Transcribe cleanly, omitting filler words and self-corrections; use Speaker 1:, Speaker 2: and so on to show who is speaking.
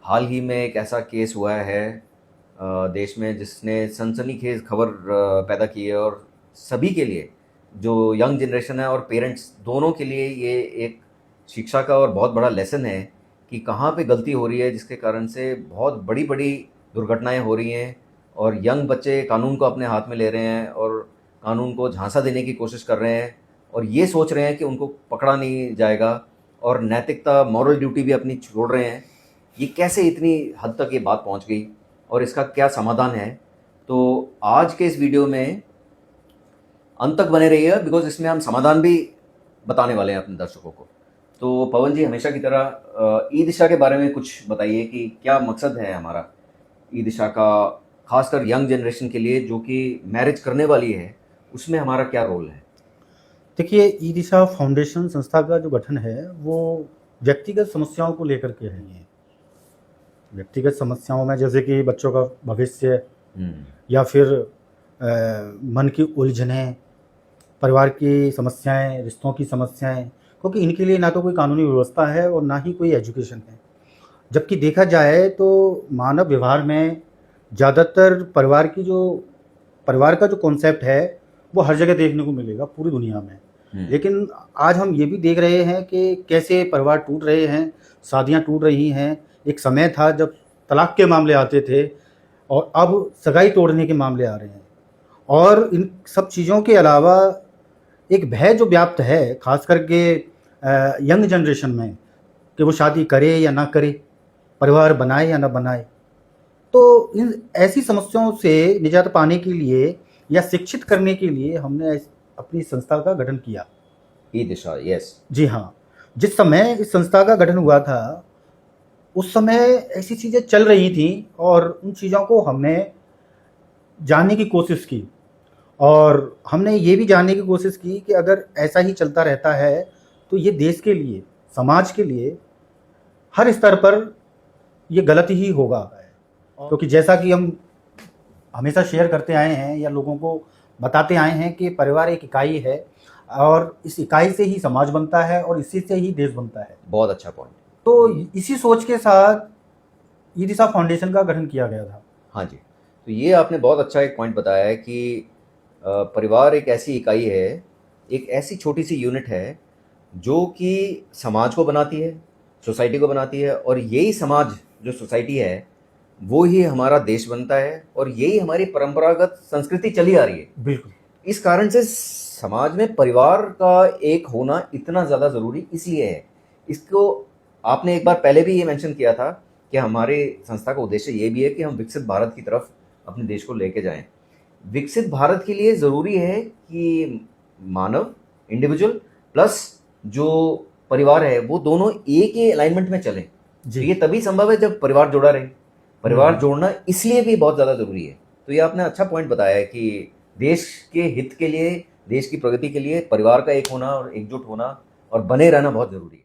Speaker 1: हाल ही में एक ऐसा केस हुआ है देश में जिसने सनसनीखेज खबर पैदा की है, और सभी के लिए, जो यंग जनरेशन है और पेरेंट्स दोनों के लिए, ये एक शिक्षा का और बहुत बड़ा लेसन है कि कहाँ पे गलती हो रही है, जिसके कारण से बहुत बड़ी बड़ी दुर्घटनाएं हो रही हैं और यंग बच्चे कानून को अपने हाथ में ले रहे हैं और कानून को झांसा देने की कोशिश कर रहे हैं और ये सोच रहे हैं कि उनको पकड़ा नहीं जाएगा और नैतिकता, मॉरल ड्यूटी भी अपनी छोड़ रहे हैं। ये कैसे इतनी हद तक ये बात पहुंच गई और इसका क्या समाधान है? तो आज के इस वीडियो में अंत तक बने रहिए, बिकॉज इसमें हम समाधान भी बताने वाले हैं अपने दर्शकों को। तो पवन जी, हमेशा की तरह ई दिशा के बारे में कुछ बताइए कि क्या मकसद है हमारा ई दिशा का, खासकर यंग जनरेशन के लिए जो कि मैरिज करने वाली है, उसमें हमारा क्या रोल है?
Speaker 2: देखिए, ई दिशा फाउंडेशन संस्था का जो गठन है वो व्यक्तिगत समस्याओं को लेकर के है। ये व्यक्तिगत समस्याओं में जैसे कि बच्चों का भविष्य या फिर मन की उलझनें, परिवार की समस्याएं, रिश्तों की समस्याएं, क्योंकि इनके लिए ना तो कोई कानूनी व्यवस्था है और ना ही कोई एजुकेशन है। जबकि देखा जाए तो मानव व्यवहार में ज़्यादातर परिवार का जो कॉन्सेप्ट है वो हर जगह देखने को मिलेगा पूरी दुनिया में। लेकिन आज हम ये भी देख रहे हैं कि कैसे परिवार टूट रहे हैं, शादियां टूट रही हैं। एक समय था जब तलाक के मामले आते थे और अब सगाई तोड़ने के मामले आ रहे हैं। और इन सब चीज़ों के अलावा एक भय जो व्याप्त है, खास करके यंग जनरेशन में, कि वो शादी करे या ना करे, परिवार बनाए या ना बनाए। तो इन ऐसी समस्याओं से निजात पाने के लिए या शिक्षित करने के लिए हमने अपनी संस्था का गठन किया,
Speaker 1: ई दिशा। यस
Speaker 2: जी हाँ। जिस समय इस संस्था का गठन हुआ था उस समय ऐसी चीज़ें चल रही थी और उन चीज़ों को हमने जानने की कोशिश की और हमने ये भी जानने की कोशिश की कि अगर ऐसा ही चलता रहता है तो ये देश के लिए, समाज के लिए हर स्तर पर ये गलत ही होगा। क्योंकि जैसा कि हम हमेशा शेयर करते आए हैं या लोगों को बताते आए हैं कि परिवार एक इकाई है और इस इकाई से ही समाज बनता है और इसी से ही देश बनता है।
Speaker 1: बहुत अच्छा पॉइंट।
Speaker 2: तो इसी सोच के साथ ई दिशा फाउंडेशन का गठन किया गया था।
Speaker 1: हाँ जी, तो ये आपने बहुत अच्छा एक पॉइंट बताया है कि परिवार एक ऐसी इकाई है, एक ऐसी छोटी सी यूनिट है जो कि समाज को बनाती है, सोसाइटी को बनाती है, और यही समाज, जो सोसाइटी है, वो ही हमारा देश बनता है और यही हमारी परंपरागत संस्कृति चली आ रही है।
Speaker 2: बिल्कुल।
Speaker 1: इस कारण से समाज में परिवार का एक होना इतना ज़्यादा ज़रूरी इसलिए है। इसको आपने एक बार पहले भी ये मेंशन किया था कि हमारे संस्था का उद्देश्य ये भी है कि हम विकसित भारत की तरफ अपने देश को लेके जाएं। विकसित भारत के लिए ज़रूरी है कि मानव, इंडिविजुअल प्लस जो परिवार है, वो दोनों एक ही अलाइनमेंट में चलें। तो ये तभी संभव है जब परिवार जुड़ा रहे। परिवार जोड़ना इसलिए भी बहुत ज़्यादा ज़रूरी है। तो ये आपने अच्छा पॉइंट बताया है कि देश के हित के लिए, देश की प्रगति के लिए परिवार का एक होना और एकजुट होना और बने रहना बहुत ज़रूरी है।